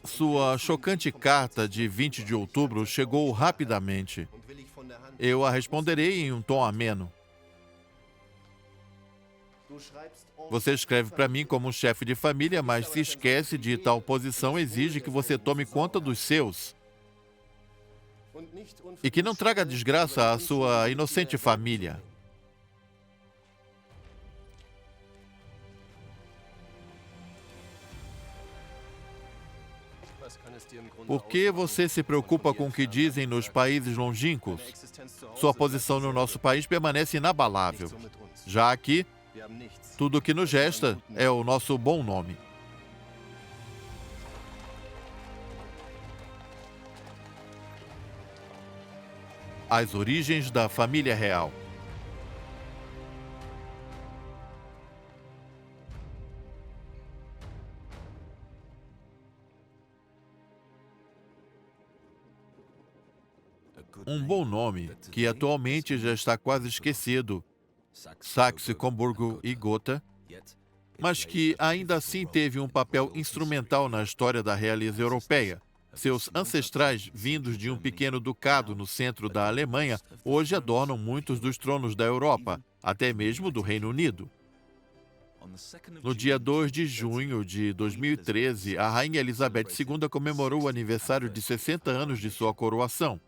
Sua chocante carta de 20 de outubro chegou rapidamente. Eu a responderei em um tom ameno. Você escreve para mim como um chefe de família, mas se esquece de tal posição exige que você tome conta dos seus e que não traga desgraça à sua inocente família. Por que você se preocupa com o que dizem nos países longínquos? Sua posição no nosso país permanece inabalável. Já aqui, tudo o que nos resta é o nosso bom nome. As origens da família real. Um bom nome, que atualmente já está quase esquecido, Saxe-Coburgo e Gotha, mas que ainda assim teve um papel instrumental na história da realeza europeia. Seus ancestrais, vindos de um pequeno ducado no centro da Alemanha, hoje adornam muitos dos tronos da Europa, até mesmo do Reino Unido. No dia 2 de junho de 2013, a Rainha Elizabeth II comemorou o aniversário de 60 anos de sua coroação.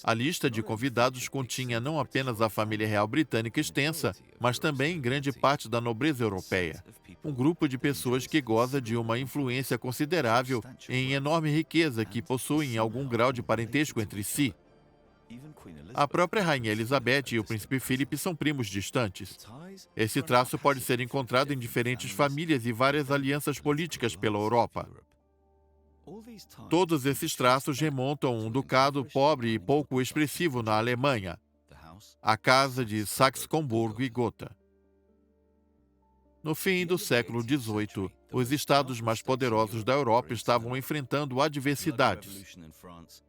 A lista de convidados continha não apenas a família real britânica extensa, mas também grande parte da nobreza europeia. Um grupo de pessoas que goza de uma influência considerável em enorme riqueza que possuem algum grau de parentesco entre si. A própria Rainha Elizabeth e o Príncipe Philip são primos distantes. Esse traço pode ser encontrado em diferentes famílias e várias alianças políticas pela Europa. Todos esses traços remontam a um ducado pobre e pouco expressivo na Alemanha, a Casa de Saxe-Coburgo e Gotha. No fim do século XVIII, os estados mais poderosos da Europa estavam enfrentando adversidades.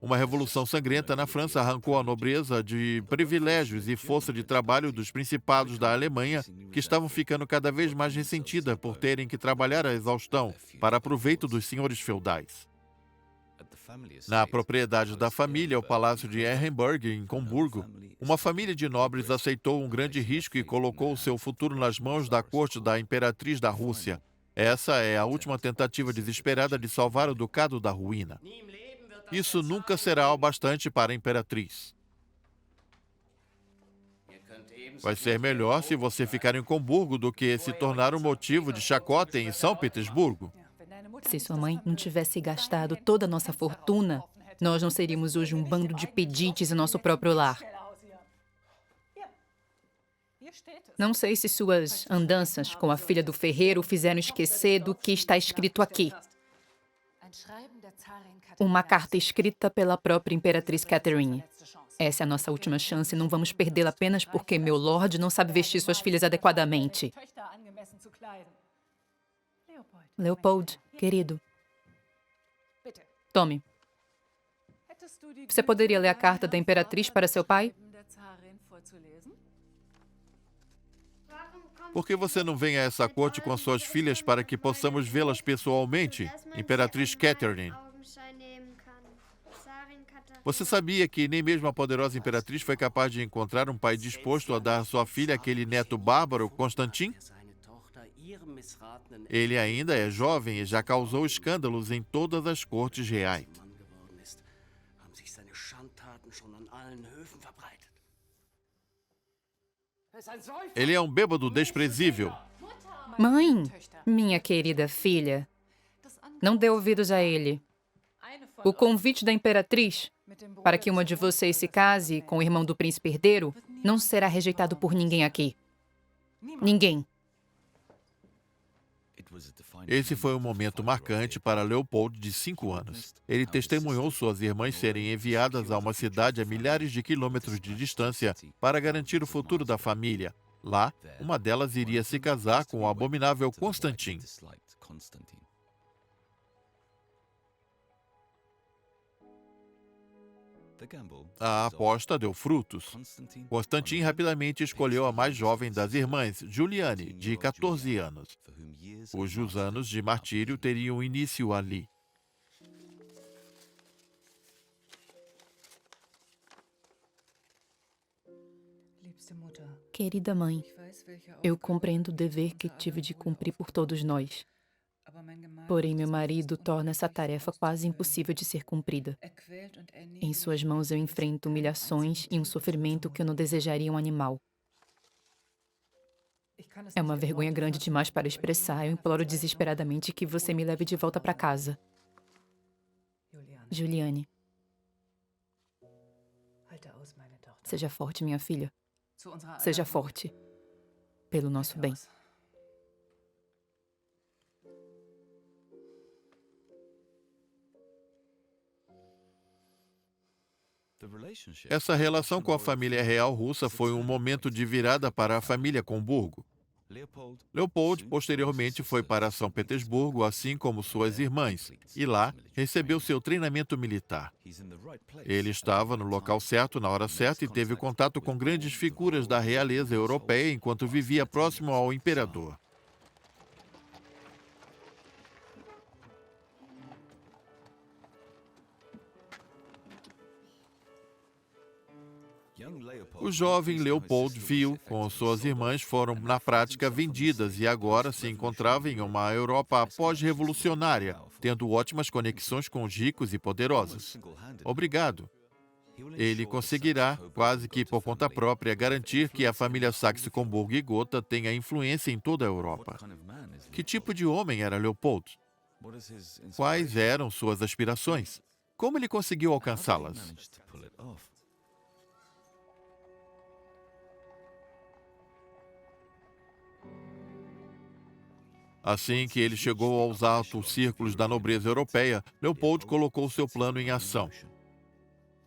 Uma revolução sangrenta na França arrancou a nobreza de privilégios e força de trabalho dos principados da Alemanha, que estavam ficando cada vez mais ressentida por terem que trabalhar à exaustão para proveito dos senhores feudais. Na propriedade da família, o Palácio de Ehrenburg, em Comburgo, uma família de nobres aceitou um grande risco e colocou seu futuro nas mãos da corte da imperatriz da Rússia. Essa é a última tentativa desesperada de salvar o ducado da ruína. Isso nunca será o bastante para a imperatriz. Vai ser melhor se você ficar em Comburgo do que se tornar um motivo de chacota em São Petersburgo. Se sua mãe não tivesse gastado toda a nossa fortuna, nós não seríamos hoje um bando de pedites em nosso próprio lar. Não sei se suas andanças com a filha do ferreiro o fizeram esquecer do que está escrito aqui. Uma carta escrita pela própria Imperatriz Catherine. Essa é a nossa última chance e não vamos perdê-la apenas porque meu lord não sabe vestir suas filhas adequadamente. Leopold, querido. Tome. Você poderia ler a carta da Imperatriz para seu pai? Por que você não vem a essa corte com suas filhas para que possamos vê-las pessoalmente, Imperatriz Catherine? Você sabia que nem mesmo a poderosa imperatriz foi capaz de encontrar um pai disposto a dar à sua filha aquele neto bárbaro, Constantin? Ele ainda é jovem e já causou escândalos em todas as cortes reais. Ele é um bêbado desprezível. Mãe, minha querida filha, não dê ouvidos a ele. O convite da Imperatriz para que uma de vocês se case com o irmão do príncipe herdeiro não será rejeitado por ninguém aqui. Ninguém. Esse foi um momento marcante para Leopold, de 5 anos. Ele testemunhou suas irmãs serem enviadas a uma cidade a milhares de quilômetros de distância para garantir o futuro da família. Lá, uma delas iria se casar com o abominável Constantin. A aposta deu frutos. Constantin rapidamente escolheu a mais jovem das irmãs, Juliane, de 14 anos, cujos anos de martírio teriam início ali. Querida mãe, eu compreendo o dever que tive de cumprir por todos nós. Porém, meu marido torna essa tarefa quase impossível de ser cumprida. Em suas mãos eu enfrento humilhações e um sofrimento que eu não desejaria a um animal. É uma vergonha grande demais para expressar. Eu imploro desesperadamente que você me leve de volta para casa. Juliane. Seja forte, minha filha. Seja forte. Pelo nosso bem. Essa relação com a família real russa foi um momento de virada para a família Comburgo. Leopold posteriormente foi para São Petersburgo, assim como suas irmãs, e lá recebeu seu treinamento militar. Ele estava no local certo, na hora certa, e teve contato com grandes figuras da realeza europeia enquanto vivia próximo ao imperador. O jovem Leopold viu como suas irmãs foram, na prática, vendidas e agora se encontrava em uma Europa pós-revolucionária, tendo ótimas conexões com os ricos e poderosos. Obrigado. Ele conseguirá, quase que por conta própria, garantir que a família Saxe-Coburgo e Gotha tenha influência em toda a Europa. Que tipo de homem era Leopold? Quais eram suas aspirações? Como ele conseguiu alcançá-las? Assim que ele chegou aos altos círculos da nobreza europeia, Leopold colocou seu plano em ação.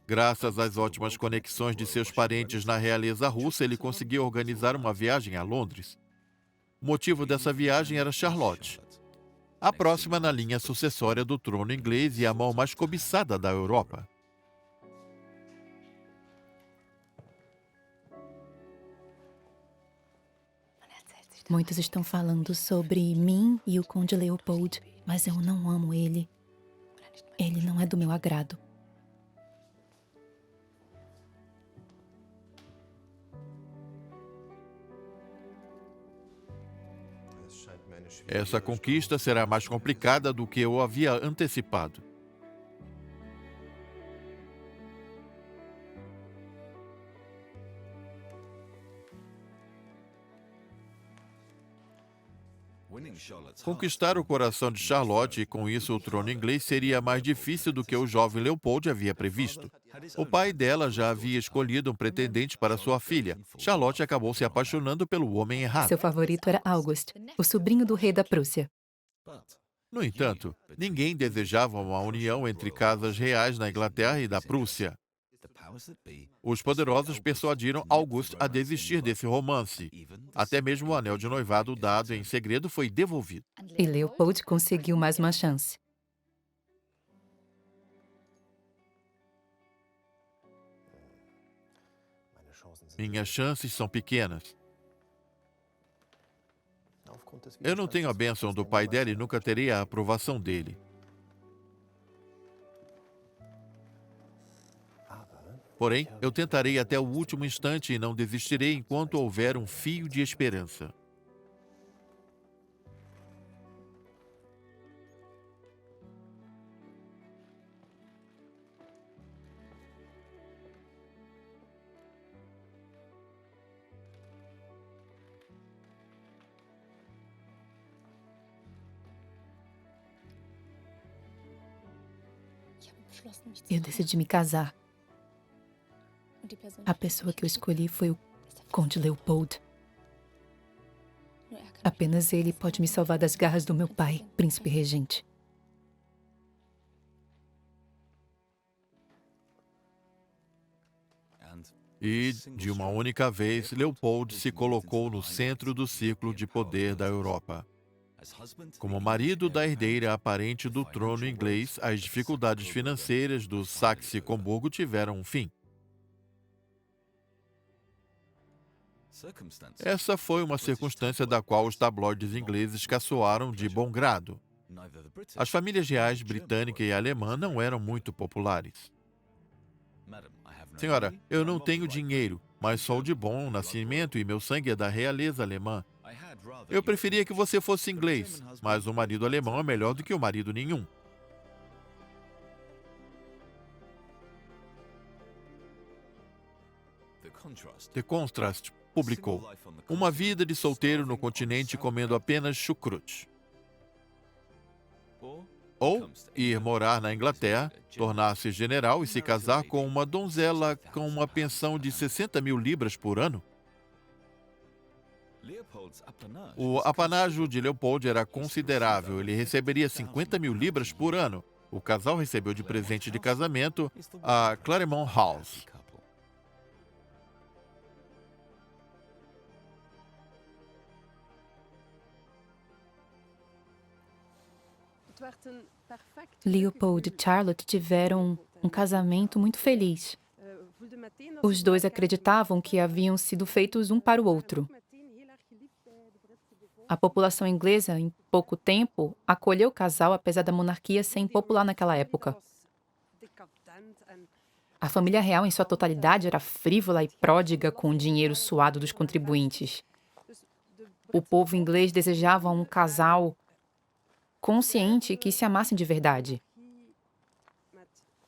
Graças às ótimas conexões de seus parentes na realeza russa, ele conseguiu organizar uma viagem a Londres. O motivo dessa viagem era Charlotte, a próxima na linha sucessória do trono inglês e a mão mais cobiçada da Europa. Muitos estão falando sobre mim e o Conde Leopold, mas eu não amo ele. Ele não é do meu agrado. Essa conquista será mais complicada do que eu havia antecipado. Conquistar o coração de Charlotte e com isso o trono inglês seria mais difícil do que o jovem Leopold havia previsto. O pai dela já havia escolhido um pretendente para sua filha. Charlotte acabou se apaixonando pelo homem errado. Seu favorito era August, o sobrinho do rei da Prússia. No entanto, ninguém desejava uma união entre casas reais na Inglaterra e da Prússia. Os poderosos persuadiram August a desistir desse romance. Até mesmo o anel de noivado dado em segredo foi devolvido. E Leopold conseguiu mais uma chance. Minhas chances são pequenas. Eu não tenho a bênção do pai dela e nunca terei a aprovação dele. Porém, eu tentarei até o último instante e não desistirei enquanto houver um fio de esperança. Eu decidi me casar. A pessoa que eu escolhi foi o Conde Leopold. Apenas ele pode me salvar das garras do meu pai, príncipe regente. E, de uma única vez, Leopold se colocou no centro do círculo de poder da Europa. Como marido da herdeira aparente do trono inglês, as dificuldades financeiras do Saxe-Comburgo tiveram um fim. Essa foi uma circunstância da qual os tabloides ingleses caçoaram de bom grado. As famílias reais britânica e alemã não eram muito populares. Senhora, eu não tenho dinheiro, mas sou de bom nascimento e meu sangue é da realeza alemã. Eu preferia que você fosse inglês, mas o marido alemão é melhor do que o marido nenhum. The Contrast publicou uma vida de solteiro no continente comendo apenas chucrute. Ou ir morar na Inglaterra, tornar-se general e se casar com uma donzela com uma pensão de 60 mil libras por ano. O apanágio de Leopold era considerável. Ele receberia 50 mil libras por ano. O casal recebeu de presente de casamento a Claremont House. Leopold e Charlotte tiveram um casamento muito feliz. Os dois acreditavam que haviam sido feitos um para o outro. A população inglesa, em pouco tempo, acolheu o casal apesar da monarquia ser impopular naquela época. A família real, em sua totalidade, era frívola e pródiga com o dinheiro suado dos contribuintes. O povo inglês desejava um casal consciente que se amassem de verdade.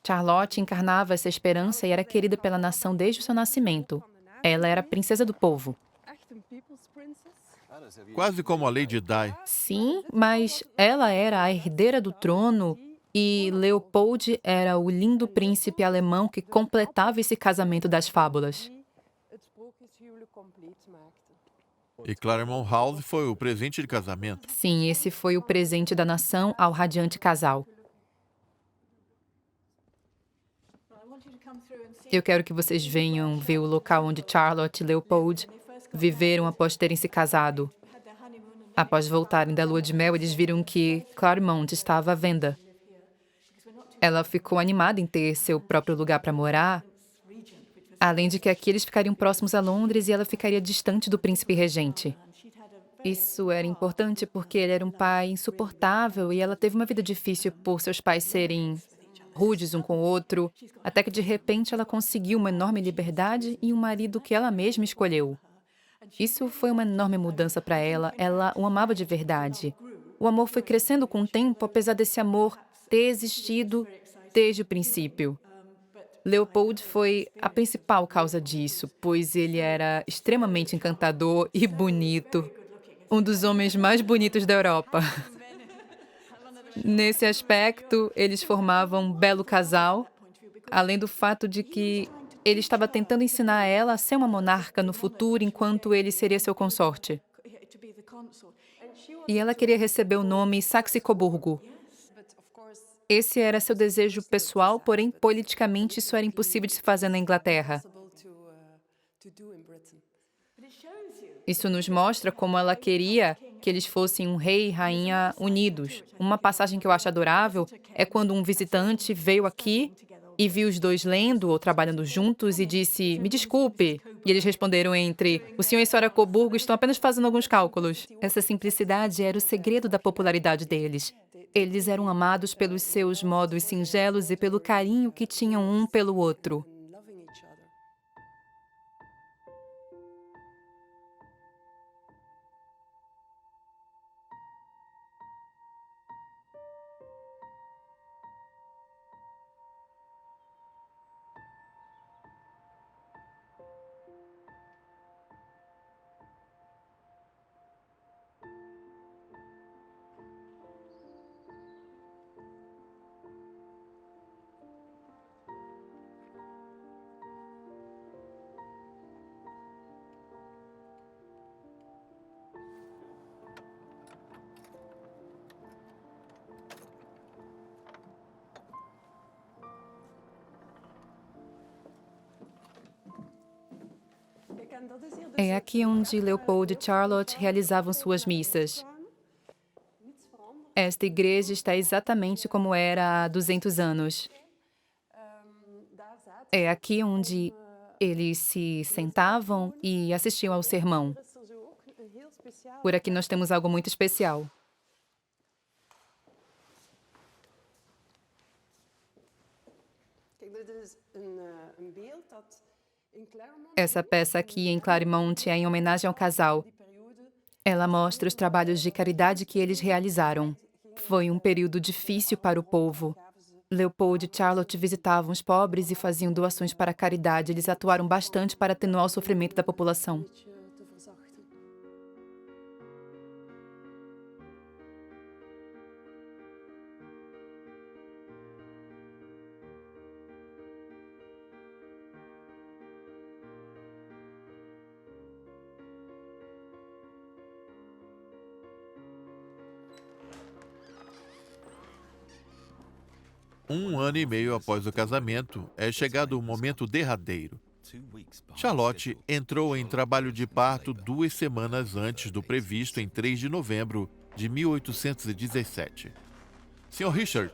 Charlotte encarnava essa esperança e era querida pela nação desde o seu nascimento. Ela era a princesa do povo. Quase como a Lady Di. Sim, mas ela era a herdeira do trono e Leopold era o lindo príncipe alemão que completava esse casamento das fábulas. E Claremont House foi o presente de casamento. Sim, esse foi o presente da nação ao radiante casal. Eu quero que vocês venham ver o local onde Charlotte e Leopold viveram após terem se casado. Após voltarem da lua de mel, eles viram que Claremont estava à venda. Ela ficou animada em ter seu próprio lugar para morar, além de que aqui eles ficariam próximos a Londres e ela ficaria distante do príncipe regente. Isso era importante porque ele era um pai insuportável e ela teve uma vida difícil por seus pais serem rudes um com o outro, até que de repente ela conseguiu uma enorme liberdade e um marido que ela mesma escolheu. Isso foi uma enorme mudança para ela. Ela o amava de verdade. O amor foi crescendo com o tempo, apesar desse amor ter existido desde o princípio. Leopold foi a principal causa disso, pois ele era extremamente encantador e bonito. Um dos homens mais bonitos da Europa. Nesse aspecto, eles formavam um belo casal, além do fato de que ele estava tentando ensinar ela a ser uma monarca no futuro, enquanto ele seria seu consorte. E ela queria receber o nome Saxe-Coburgo. Esse era seu desejo pessoal, porém, politicamente, isso era impossível de se fazer na Inglaterra. Isso nos mostra como ela queria que eles fossem um rei e rainha unidos. Uma passagem que eu acho adorável é quando um visitante veio aqui e viu os dois lendo ou trabalhando juntos e disse, me desculpe. E eles responderam entre, o senhor e a senhora Coburgo estão apenas fazendo alguns cálculos. Essa simplicidade era o segredo da popularidade deles. Eles eram amados pelos seus modos singelos e pelo carinho que tinham um pelo outro. É aqui onde Leopold e Charlotte realizavam suas missas. Esta igreja está exatamente como era há 200 anos. É aqui onde eles se sentavam e assistiam ao sermão. Por aqui nós temos algo muito especial. Essa peça aqui em Claremont é em homenagem ao casal. Ela mostra os trabalhos de caridade que eles realizaram. Foi um período difícil para o povo. Leopold e Charlotte visitavam os pobres e faziam doações para a caridade. Eles atuaram bastante para atenuar o sofrimento da população. Um ano e meio após o casamento, é chegado o momento derradeiro. Charlotte entrou em trabalho de parto 2 semanas antes do previsto, em 3 de novembro de 1817. Sr. Richard,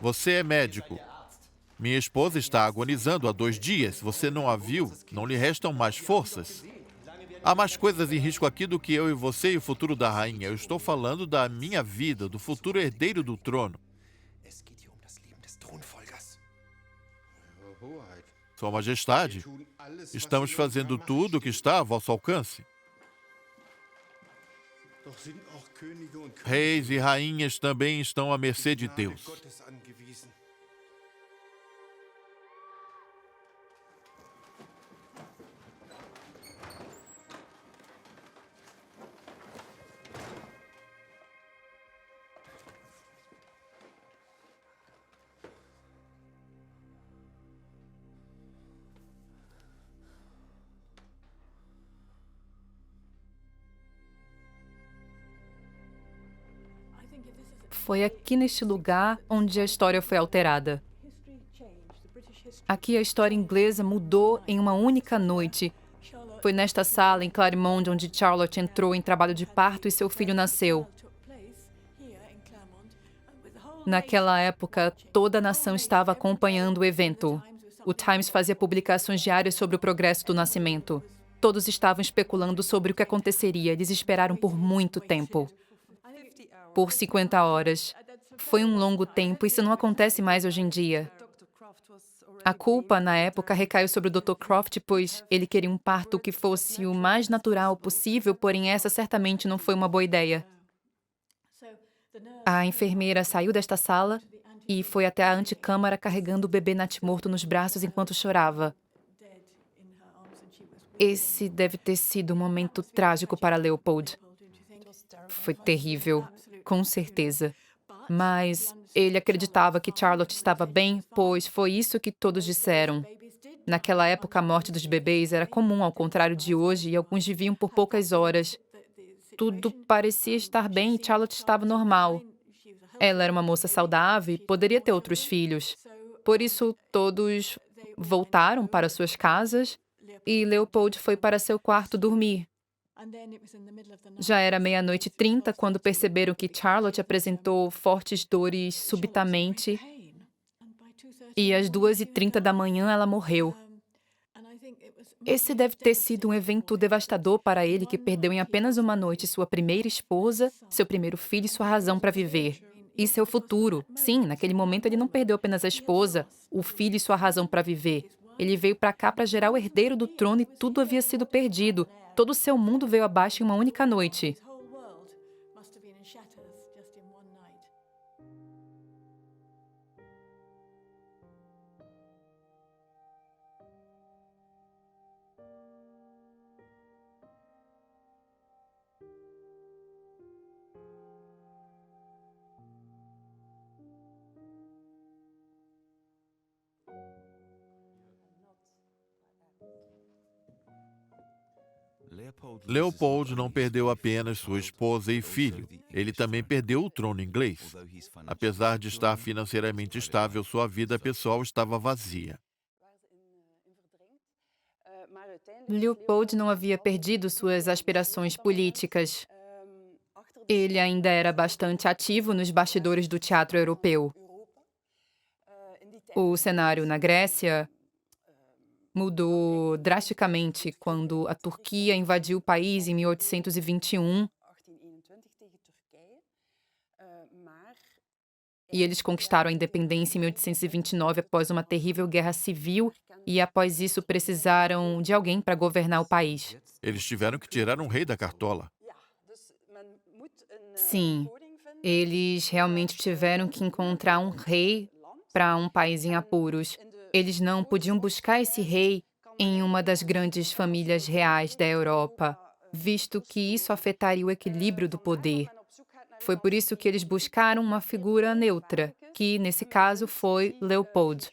você é médico. Minha esposa está agonizando há 2 dias. Você não a viu? Não lhe restam mais forças. Há mais coisas em risco aqui do que eu e você e o futuro da rainha. Eu estou falando da minha vida, do futuro herdeiro do trono. Sua Majestade, estamos fazendo tudo o que está a vosso alcance. Reis e rainhas também estão à mercê de Deus. Foi aqui neste lugar onde a história foi alterada. Aqui a história inglesa mudou em uma única noite. Foi nesta sala, em Claremont, onde Charlotte entrou em trabalho de parto e seu filho nasceu. Naquela época, toda a nação estava acompanhando o evento. O Times fazia publicações diárias sobre o progresso do nascimento. Todos estavam especulando sobre o que aconteceria. Eles esperaram por muito tempo. Por 50 horas. Foi um longo tempo, isso não acontece mais hoje em dia. A culpa, na época, recaiu sobre o Dr. Croft, pois ele queria um parto que fosse o mais natural possível, porém essa certamente não foi uma boa ideia. A enfermeira saiu desta sala e foi até a antecâmara carregando o bebê natimorto nos braços enquanto chorava. Esse deve ter sido um momento trágico para Leopold. Foi terrível, com certeza. Mas ele acreditava que Charlotte estava bem, pois foi isso que todos disseram. Naquela época, a morte dos bebês era comum, ao contrário de hoje, e alguns viviam por poucas horas. Tudo parecia estar bem e Charlotte estava normal. Ela era uma moça saudável e poderia ter outros filhos. Por isso, todos voltaram para suas casas e Leopold foi para seu quarto dormir. Já era 00:30 quando perceberam que Charlotte apresentou fortes dores subitamente e às 2:30 da manhã ela morreu. Esse deve ter sido um evento devastador para ele, que perdeu em apenas uma noite sua primeira esposa, seu primeiro filho e sua razão para viver. E seu futuro. Sim, naquele momento ele não perdeu apenas a esposa, o filho e sua razão para viver. Ele veio para cá para gerar o herdeiro do trono e tudo havia sido perdido. Todo o seu mundo veio abaixo em uma única noite. Leopold não perdeu apenas sua esposa e filho, ele também perdeu o trono inglês. Apesar de estar financeiramente estável, sua vida pessoal estava vazia. Leopold não havia perdido suas aspirações políticas. Ele ainda era bastante ativo nos bastidores do teatro europeu. O cenário na Grécia mudou drasticamente quando a Turquia invadiu o país em 1821 e eles conquistaram a independência em 1829 após uma terrível guerra civil e após isso precisaram de alguém para governar o país. Eles tiveram que tirar um rei da cartola. Sim, eles realmente tiveram que encontrar um rei para um país em apuros. Eles não podiam buscar esse rei em uma das grandes famílias reais da Europa, visto que isso afetaria o equilíbrio do poder. Foi por isso que eles buscaram uma figura neutra, que nesse caso foi Leopold.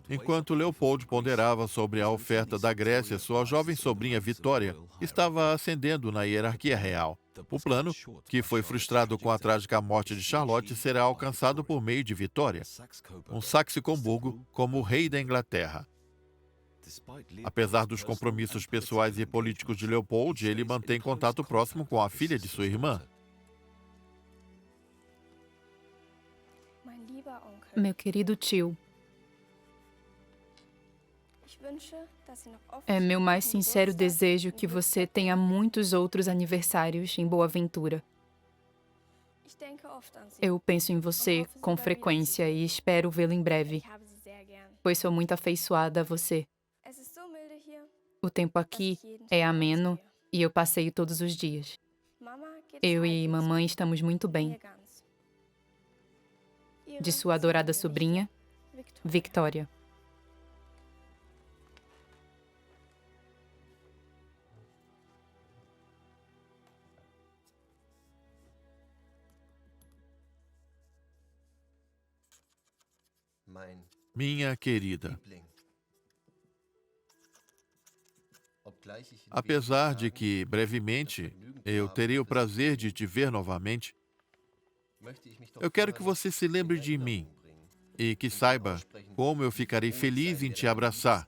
Enquanto Leopold ponderava sobre a oferta da Grécia, sua jovem sobrinha Vitória estava ascendendo na hierarquia real. O plano, que foi frustrado com a trágica morte de Charlotte, será alcançado por meio de Vitória, um Saxe-Coburgo, como rei da Inglaterra. Apesar dos compromissos pessoais e políticos de Leopold, ele mantém contato próximo com a filha de sua irmã. Meu querido tio, é meu mais sincero desejo que você tenha muitos outros aniversários em Boa Ventura. Eu penso em você com frequência e espero vê-lo em breve, pois sou muito afeiçoada a você. O tempo aqui é ameno e eu passeio todos os dias. Eu e mamãe estamos muito bem. De sua adorada sobrinha, Victoria. Minha querida, apesar de que, brevemente, eu terei o prazer de te ver novamente, eu quero que você se lembre de mim e que saiba como eu ficarei feliz em te abraçar.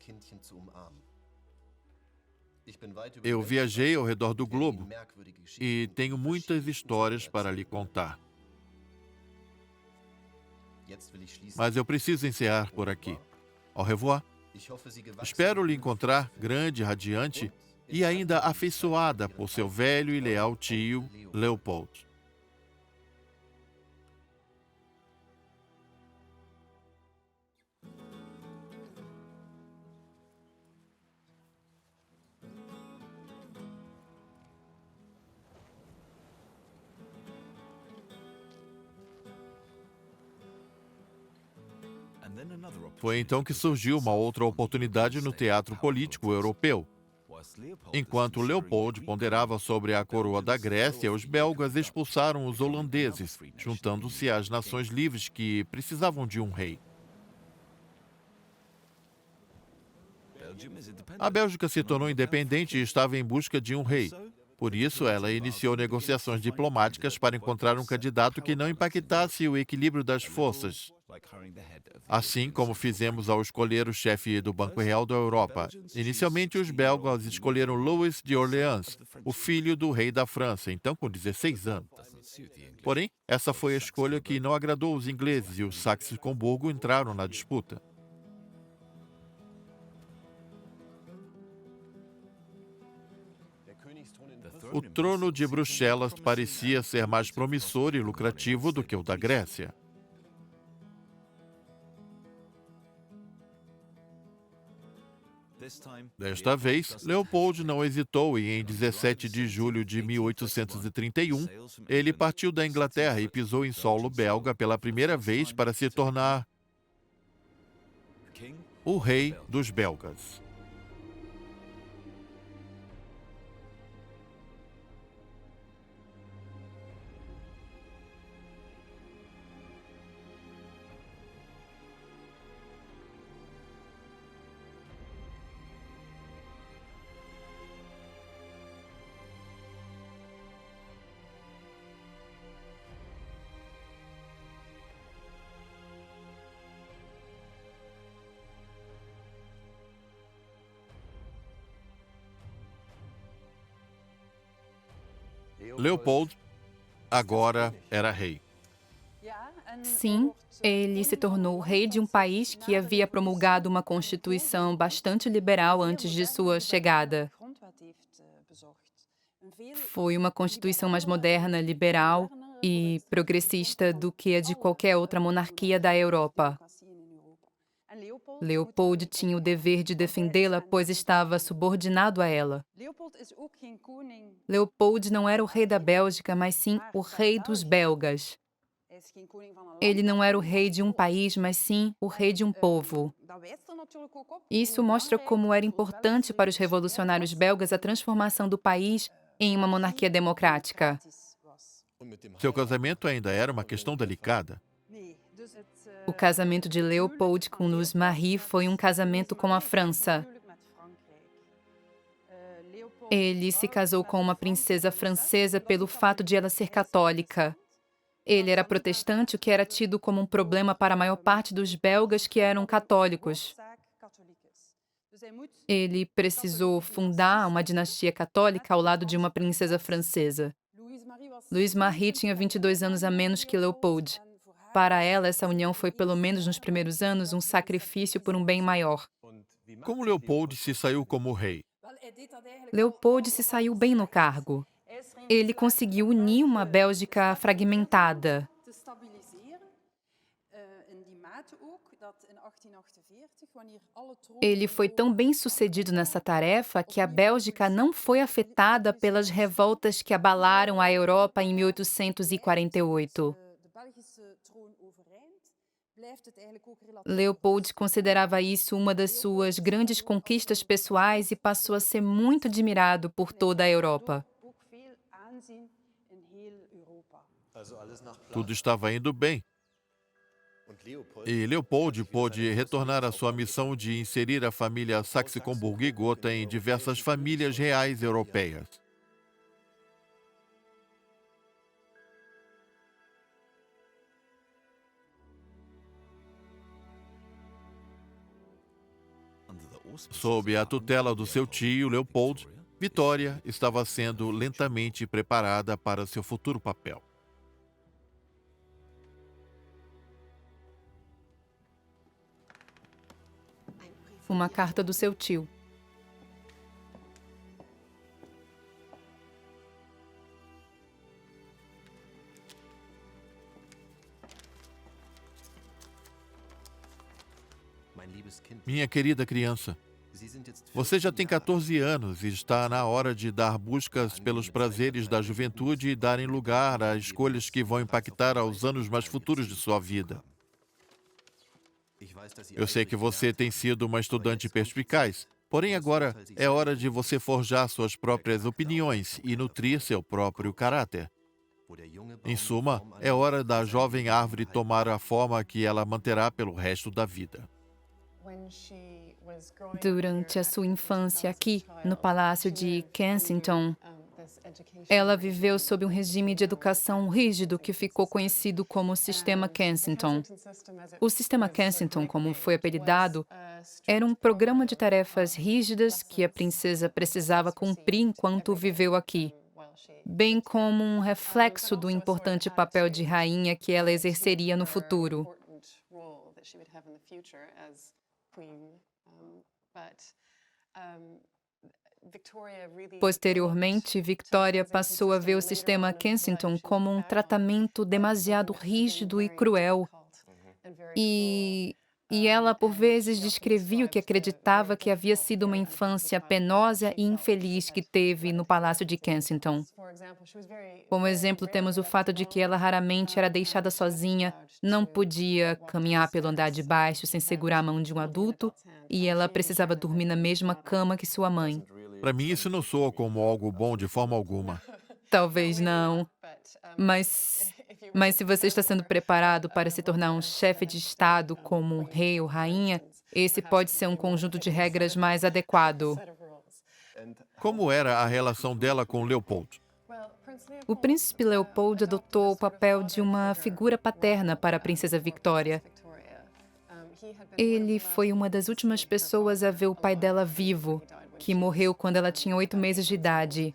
Eu viajei ao redor do globo e tenho muitas histórias para lhe contar. Mas eu preciso encerrar por aqui. Au revoir. Espero lhe encontrar grande, radiante e ainda afeiçoada por seu velho e leal tio, Leopold. Foi então que surgiu uma outra oportunidade no teatro político europeu. Enquanto Leopold ponderava sobre a coroa da Grécia, os belgas expulsaram os holandeses, juntando-se às nações livres que precisavam de um rei. A Bélgica se tornou independente e estava em busca de um rei. Por isso, ela iniciou negociações diplomáticas para encontrar um candidato que não impactasse o equilíbrio das forças. Assim como fizemos ao escolher o chefe do Banco Real da Europa. Inicialmente, os belgas escolheram Louis de Orleans, o filho do rei da França, então com 16 anos. Porém, essa foi a escolha que não agradou os ingleses e os Saxe-Coburgo entraram na disputa. O trono de Bruxelas parecia ser mais promissor e lucrativo do que o da Grécia. Desta vez, Leopold não hesitou e, em 17 de julho de 1831, ele partiu da Inglaterra e pisou em solo belga pela primeira vez para se tornar o rei dos belgas. Leopold agora era rei. Sim, ele se tornou rei de um país que havia promulgado uma constituição bastante liberal antes de sua chegada. Foi uma constituição mais moderna, liberal e progressista do que a de qualquer outra monarquia da Europa. Leopold tinha o dever de defendê-la, pois estava subordinado a ela. Leopold não era o rei da Bélgica, mas sim o rei dos belgas. Ele não era o rei de um país, mas sim o rei de um povo. Isso mostra como era importante para os revolucionários belgas a transformação do país em uma monarquia democrática. Seu casamento ainda era uma questão delicada. O casamento de Leopold com Luz Marie foi um casamento com a França. Ele se casou com uma princesa francesa pelo fato de ela ser católica. Ele era protestante, o que era tido como um problema para a maior parte dos belgas que eram católicos. Ele precisou fundar uma dinastia católica ao lado de uma princesa francesa. Louise Marie tinha 22 anos a menos que Leopold. Para ela, essa união foi, pelo menos nos primeiros anos, um sacrifício por um bem maior. Como Leopold se saiu como rei? Leopold se saiu bem no cargo. Ele conseguiu unir uma Bélgica fragmentada. Ele foi tão bem sucedido nessa tarefa que a Bélgica não foi afetada pelas revoltas que abalaram a Europa em 1848. Leopold considerava isso uma das suas grandes conquistas pessoais e passou a ser muito admirado por toda a Europa. Tudo estava indo bem. E Leopold pôde retornar à sua missão de inserir a família Saxe-Coburgo e Gotha em diversas famílias reais europeias. Sob a tutela do seu tio, Leopold, Vitória estava sendo lentamente preparada para seu futuro papel. Uma carta do seu tio. Minha querida criança, você já tem 14 anos e está na hora de dar buscas pelos prazeres da juventude e darem lugar a escolhas que vão impactar aos anos mais futuros de sua vida. Eu sei que você tem sido uma estudante perspicaz, porém agora é hora de você forjar suas próprias opiniões e nutrir seu próprio caráter. Em suma, é hora da jovem árvore tomar a forma que ela manterá pelo resto da vida. Durante a sua infância aqui, no Palácio de Kensington, ela viveu sob um regime de educação rígido que ficou conhecido como Sistema Kensington. O Sistema Kensington, como foi apelidado, era um programa de tarefas rígidas que a princesa precisava cumprir enquanto viveu aqui, bem como um reflexo do importante papel de rainha que ela exerceria no futuro. Posteriormente, Victoria passou a ver o sistema Kensington como um tratamento demasiado rígido e cruel. E ela, por vezes, descrevia o que acreditava que havia sido uma infância penosa e infeliz que teve no Palácio de Kensington. Como exemplo, temos o fato de que ela raramente era deixada sozinha, não podia caminhar pelo andar de baixo sem segurar a mão de um adulto, e ela precisava dormir na mesma cama que sua mãe. Para mim, isso não soa como algo bom de forma alguma. Talvez não, mas se você está sendo preparado para se tornar um chefe de Estado como um rei ou rainha, esse pode ser um conjunto de regras mais adequado. Como era a relação dela com Leopold? O príncipe Leopold adotou o papel de uma figura paterna para a princesa Victoria. Ele foi uma das últimas pessoas a ver o pai dela vivo, que morreu quando ela tinha 8 meses de idade.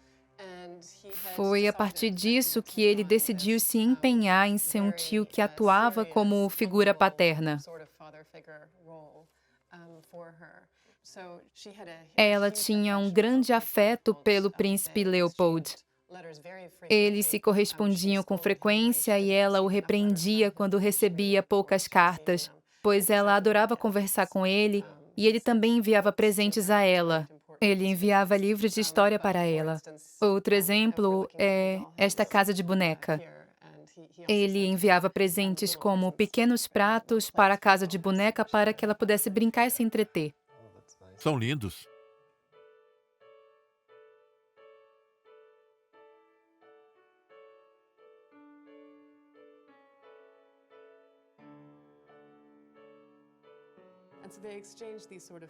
Foi a partir disso que ele decidiu se empenhar em ser um tio que atuava como figura paterna. Ela tinha um grande afeto pelo príncipe Leopold. Eles se correspondiam com frequência e ela o repreendia quando recebia poucas cartas, pois ela adorava conversar com ele e ele também enviava presentes a ela. Ele enviava livros de história para ela. Outro exemplo é esta casa de boneca. Ele enviava presentes como pequenos pratos para a casa de boneca para que ela pudesse brincar e se entreter. São lindos.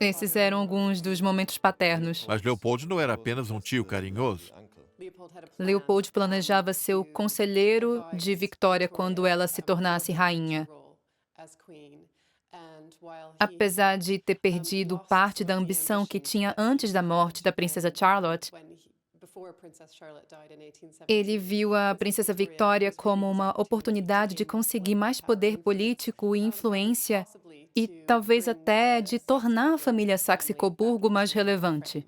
Esses eram alguns dos momentos paternos. Mas Leopold não era apenas um tio carinhoso. Leopold planejava ser o conselheiro de Victoria quando ela se tornasse rainha. Apesar de ter perdido parte da ambição que tinha antes da morte da princesa Charlotte, ele viu a princesa Victoria como uma oportunidade de conseguir mais poder político e influência e talvez até de tornar a família Saxe-Coburgo mais relevante.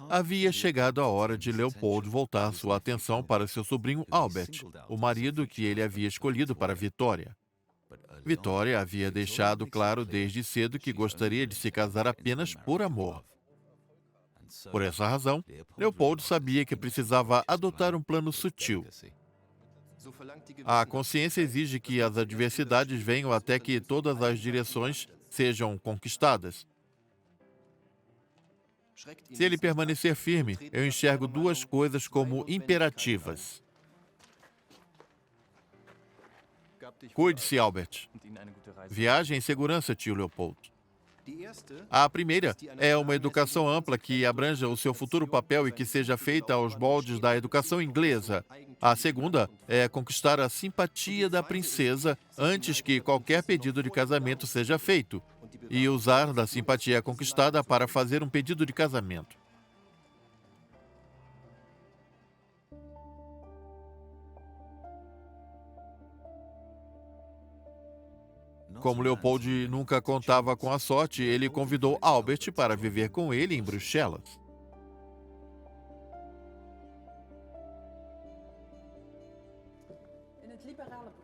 Havia chegado a hora de Leopold voltar sua atenção para seu sobrinho Albert, o marido que ele havia escolhido para Vitória. Vitória havia deixado claro desde cedo que gostaria de se casar apenas por amor. Por essa razão, Leopold sabia que precisava adotar um plano sutil. A consciência exige que as adversidades venham até que todas as direções sejam conquistadas. Se ele permanecer firme, eu enxergo duas coisas como imperativas. Cuide-se, Albert. Viaje em segurança, tio Leopold. A primeira é uma educação ampla que abranja o seu futuro papel e que seja feita aos moldes da educação inglesa. A segunda é conquistar a simpatia da princesa antes que qualquer pedido de casamento seja feito, e usar da simpatia conquistada para fazer um pedido de casamento. Como Leopold nunca contava com a sorte, ele convidou Albert para viver com ele em Bruxelas.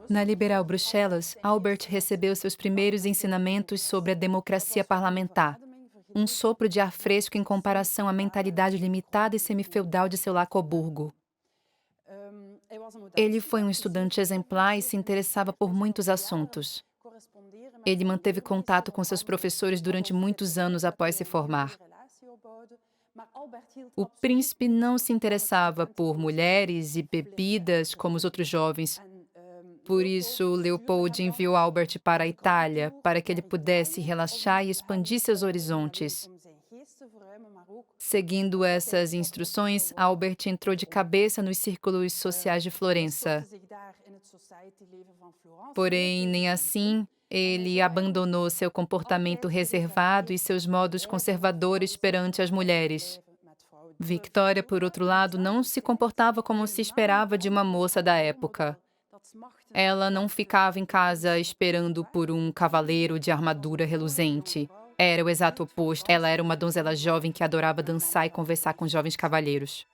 Na liberal Bruxelas, Albert recebeu seus primeiros ensinamentos sobre a democracia parlamentar, um sopro de ar fresco em comparação à mentalidade limitada e semifeudal de seu Coburgo. Ele foi um estudante exemplar e se interessava por muitos assuntos. Ele manteve contato com seus professores durante muitos anos após se formar. O príncipe não se interessava por mulheres e bebidas como os outros jovens. Por isso, Leopold enviou Albert para a Itália, para que ele pudesse relaxar e expandir seus horizontes. Seguindo essas instruções, Albert entrou de cabeça nos círculos sociais de Florença. Porém, nem assim, ele abandonou seu comportamento reservado e seus modos conservadores perante as mulheres. Victoria, por outro lado, não se comportava como se esperava de uma moça da época. Ela não ficava em casa esperando por um cavaleiro de armadura reluzente. Era o exato oposto. Ela era uma donzela jovem que adorava dançar e conversar com jovens cavalheiros.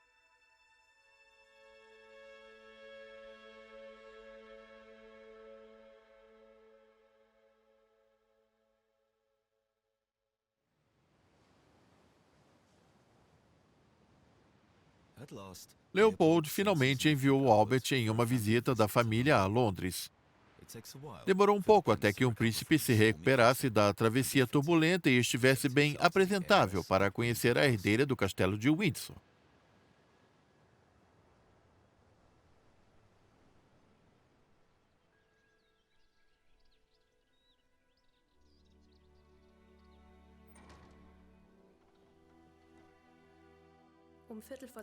Leopold finalmente enviou Albert em uma visita da família a Londres. Demorou um pouco até que um príncipe se recuperasse da travessia turbulenta e estivesse bem apresentável para conhecer a herdeira do castelo de Windsor.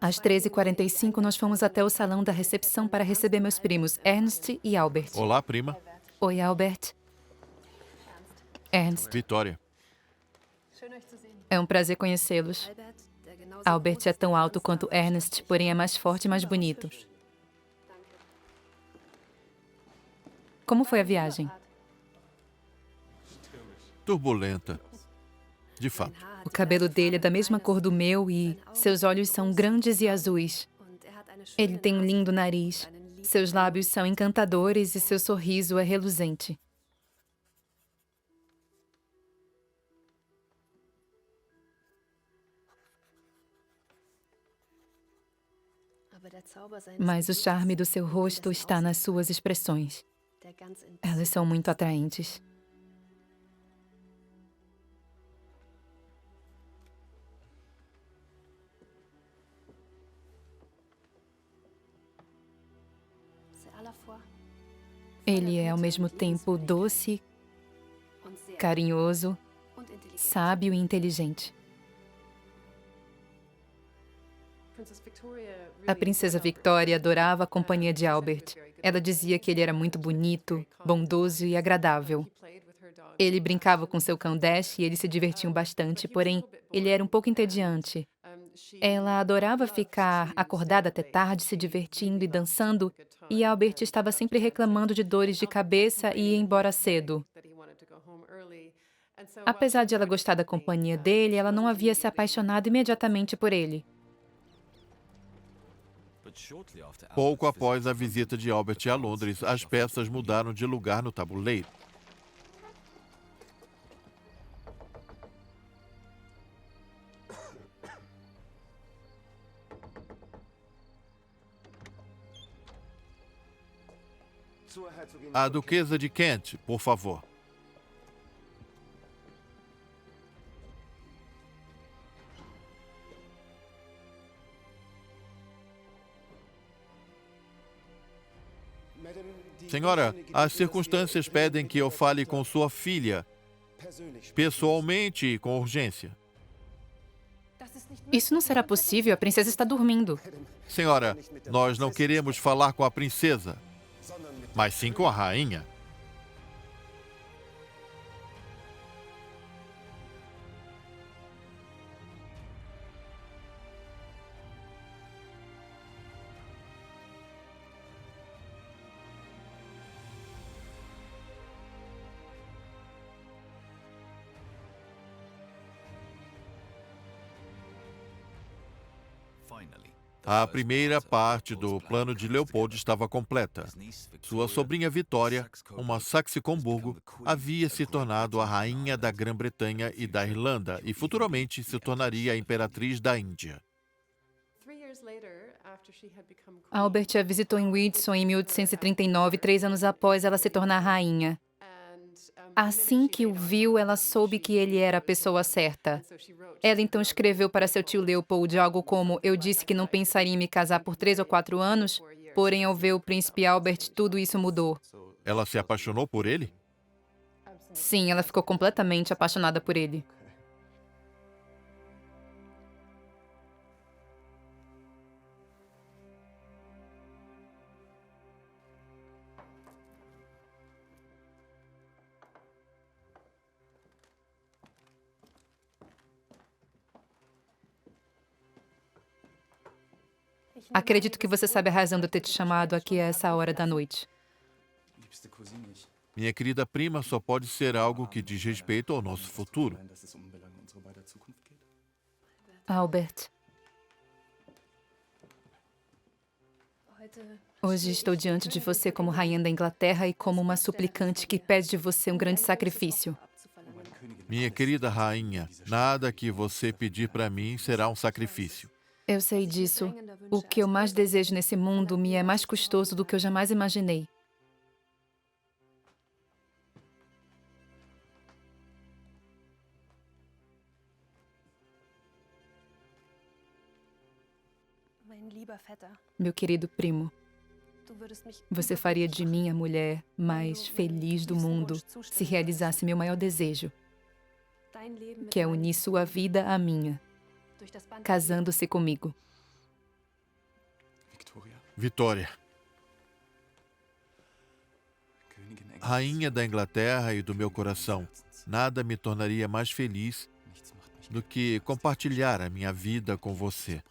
Às 13h45, nós fomos até o salão da recepção para receber meus primos, Ernst e Albert. Olá, prima. Oi, Albert. Ernst. Vitória. É um prazer conhecê-los. Albert é tão alto quanto Ernest, porém é mais forte e mais bonito. Como foi a viagem? Turbulenta. De fato. O cabelo dele é da mesma cor do meu e seus olhos são grandes e azuis. Ele tem um lindo nariz. Seus lábios são encantadores e seu sorriso é reluzente. Mas o charme do seu rosto está nas suas expressões. Elas são muito atraentes. Ele é ao mesmo tempo doce, carinhoso, sábio e inteligente. A princesa Victoria adorava a companhia de Albert. Ela dizia que ele era muito bonito, bondoso e agradável. Ele brincava com seu cão Dash e eles se divertiam bastante, porém, ele era um pouco entediante. Ela adorava ficar acordada até tarde, se divertindo e dançando, e Albert estava sempre reclamando de dores de cabeça e ia embora cedo. Apesar de ela gostar da companhia dele, ela não havia se apaixonado imediatamente por ele. Pouco após a visita de Albert a Londres, as peças mudaram de lugar no tabuleiro. A Duquesa de Kent, por favor. Senhora, as circunstâncias pedem que eu fale com sua filha, pessoalmente e com urgência. Isso não será possível, a princesa está dormindo. Senhora, nós não queremos falar com a princesa, mas sim com a rainha. A primeira parte do plano de Leopold estava completa. Sua sobrinha Vitória, uma Saxe-Comburgo, havia se tornado a rainha da Grã-Bretanha e da Irlanda e futuramente se tornaria a imperatriz da Índia. Albert a visitou em Windsor em 1839, 3 anos após ela se tornar rainha. Assim que o viu, ela soube que ele era a pessoa certa. Ela então escreveu para seu tio Leopold algo como: "Eu disse que não pensaria em me casar por 3 ou 4 anos, porém ao ver o príncipe Albert, tudo isso mudou." Ela se apaixonou por ele? Sim, ela ficou completamente apaixonada por ele. Acredito que você sabe a razão de eu ter te chamado aqui a essa hora da noite. Minha querida prima, só pode ser algo que diz respeito ao nosso futuro. Albert, hoje estou diante de você como rainha da Inglaterra e como uma suplicante que pede de você um grande sacrifício. Minha querida rainha, nada que você pedir para mim será um sacrifício. Eu sei disso. O que eu mais desejo nesse mundo me é mais custoso do que eu jamais imaginei. Meu querido primo, você faria de mim a mulher mais feliz do mundo se realizasse meu maior desejo, que é unir sua vida à minha, casando-se comigo. Vitória, rainha da Inglaterra e do meu coração, nada me tornaria mais feliz do que compartilhar a minha vida com você.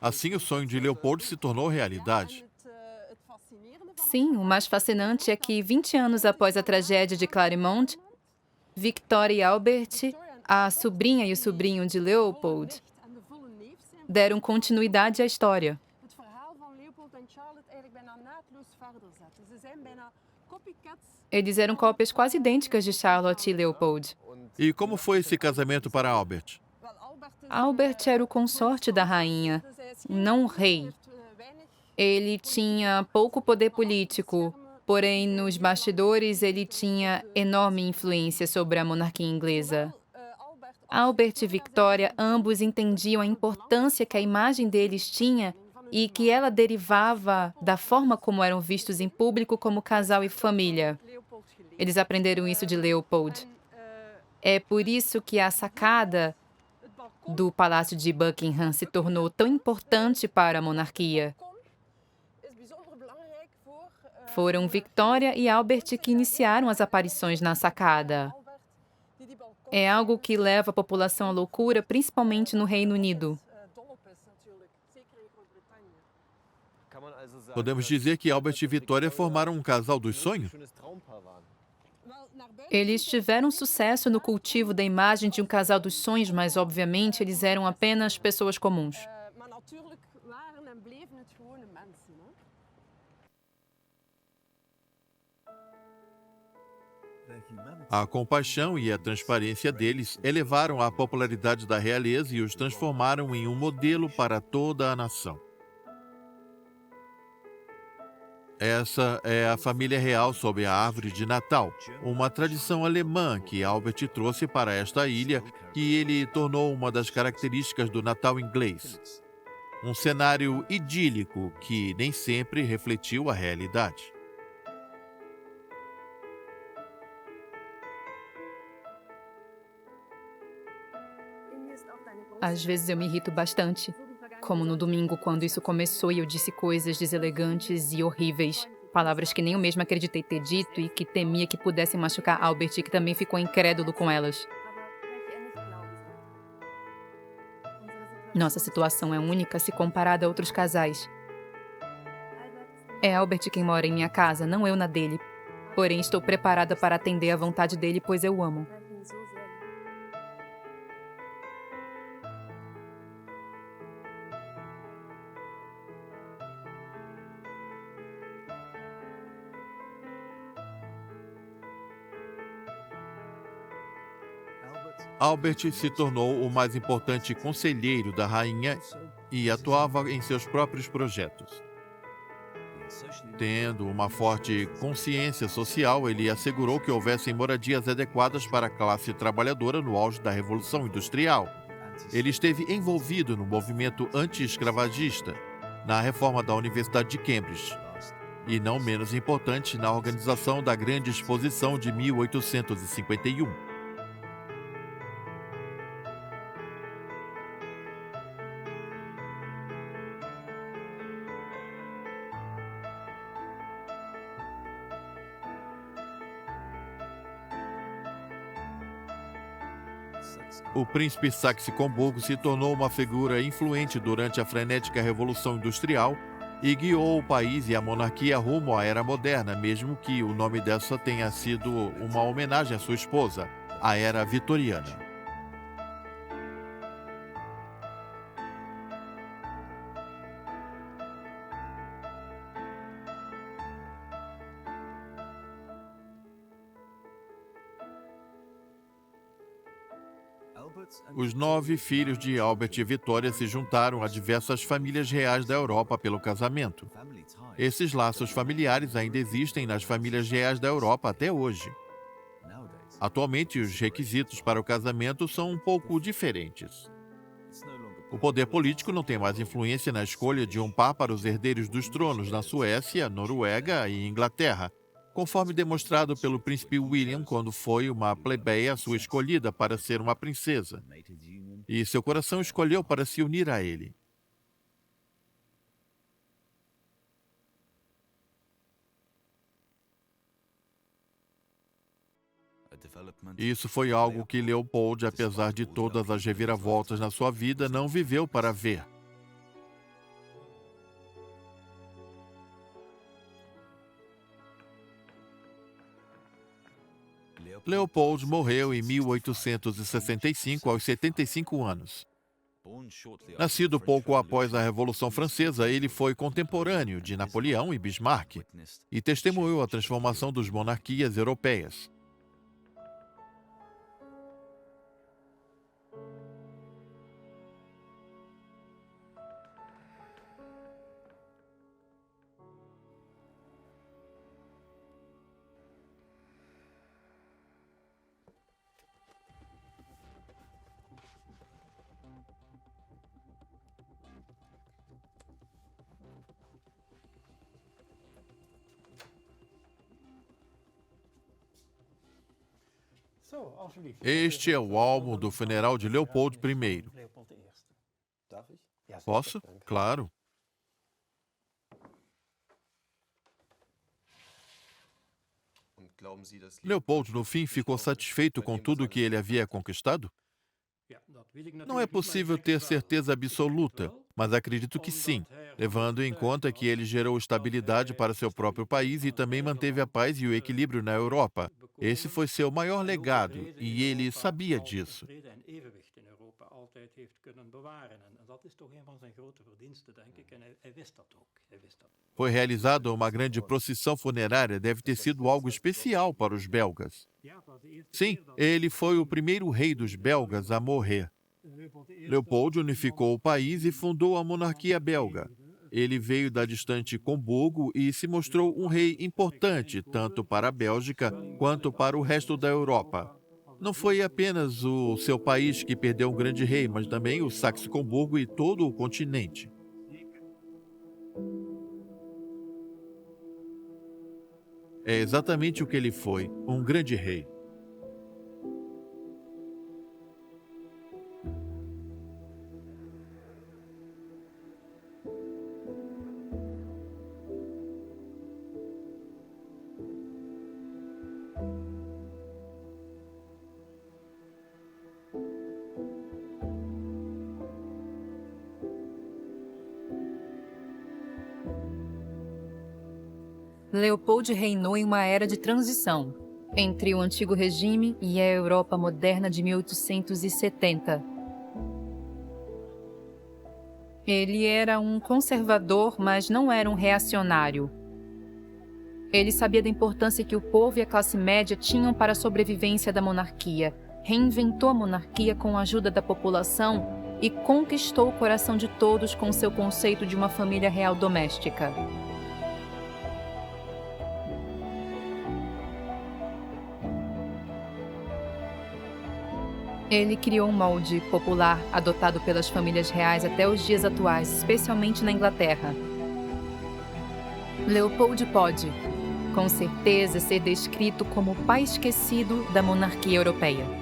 Assim, o sonho de Leopold se tornou realidade. Sim, o mais fascinante é que 20 anos após a tragédia de Claremont, Victoria e Albert, a sobrinha e o sobrinho de Leopold, deram continuidade à história. Eles eram cópias quase idênticas de Charlotte e Leopold. E como foi esse casamento para Albert? Albert era o consorte da rainha, não o rei. Ele tinha pouco poder político, porém, nos bastidores, ele tinha enorme influência sobre a monarquia inglesa. Albert e Victoria ambos entendiam a importância que a imagem deles tinha e que ela derivava da forma como eram vistos em público como casal e família. Eles aprenderam isso de Leopold. É por isso que a sacada do Palácio de Buckingham se tornou tão importante para a monarquia. Foram Victoria e Albert que iniciaram as aparições na sacada. É algo que leva a população à loucura, principalmente no Reino Unido. Podemos dizer que Albert e Victoria formaram um casal dos sonhos? Eles tiveram sucesso no cultivo da imagem de um casal dos sonhos, mas, obviamente, eles eram apenas pessoas comuns. A compaixão e a transparência deles elevaram a popularidade da realeza e os transformaram em um modelo para toda a nação. Essa é a família real sob a árvore de Natal, uma tradição alemã que Albert trouxe para esta ilha, que ele tornou uma das características do Natal inglês. Um cenário idílico que nem sempre refletiu a realidade. Às vezes eu me irrito bastante, como no domingo, quando isso começou e eu disse coisas deselegantes e horríveis, palavras que nem eu mesma acreditei ter dito e que temia que pudessem machucar Albert e que também ficou incrédulo com elas. Nossa situação é única se comparada a outros casais. É Albert quem mora em minha casa, não eu na dele. Porém, estou preparada para atender à vontade dele, pois eu o amo. Albert se tornou o mais importante conselheiro da rainha e atuava em seus próprios projetos. Tendo uma forte consciência social, ele assegurou que houvessem moradias adequadas para a classe trabalhadora no auge da Revolução Industrial. Ele esteve envolvido no movimento anti-escravagista, na reforma da Universidade de Cambridge e, não menos importante, na organização da Grande Exposição de 1851. O príncipe Saxe-Coburgo se tornou uma figura influente durante a frenética Revolução Industrial e guiou o país e a monarquia rumo à Era Moderna, mesmo que o nome dessa tenha sido uma homenagem à sua esposa, a Era Vitoriana. Os 9 filhos de Albert e Victoria se juntaram a diversas famílias reais da Europa pelo casamento. Esses laços familiares ainda existem nas famílias reais da Europa até hoje. Atualmente, os requisitos para o casamento são um pouco diferentes. O poder político não tem mais influência na escolha de um par para os herdeiros dos tronos na Suécia, Noruega e Inglaterra, conforme demonstrado pelo príncipe William quando foi uma plebeia sua escolhida para ser uma princesa, e seu coração escolheu para se unir a ele. Isso foi algo que Leopold, apesar de todas as reviravoltas na sua vida, não viveu para ver. Leopold morreu em 1865, aos 75 anos. Nascido pouco após a Revolução Francesa, ele foi contemporâneo de Napoleão e Bismarck e testemunhou a transformação das monarquias europeias. Este é o álbum do funeral de Leopold I. Posso? Claro. Leopold, no fim, ficou satisfeito com tudo que ele havia conquistado? Não é possível ter certeza absoluta, mas acredito que sim, levando em conta que ele gerou estabilidade para seu próprio país e também manteve a paz e o equilíbrio na Europa. Esse foi seu maior legado, e ele sabia disso. Foi realizada uma grande procissão funerária, deve ter sido algo especial para os belgas. Sim, ele foi o primeiro rei dos belgas a morrer. Leopold unificou o país e fundou a monarquia belga. Ele veio da distante Comburgo e se mostrou um rei importante, tanto para a Bélgica quanto para o resto da Europa. Não foi apenas o seu país que perdeu um grande rei, mas também o Saxe-Comburgo e todo o continente. É exatamente o que ele foi, um grande rei. Leopold reinou em uma era de transição entre o antigo regime e a Europa moderna de 1870. Ele era um conservador, mas não era um reacionário. Ele sabia da importância que o povo e a classe média tinham para a sobrevivência da monarquia, reinventou a monarquia com a ajuda da população e conquistou o coração de todos com seu conceito de uma família real doméstica. Ele criou um molde popular adotado pelas famílias reais até os dias atuais, especialmente na Inglaterra. Leopold pode, com certeza, ser descrito como o pai esquecido da monarquia europeia.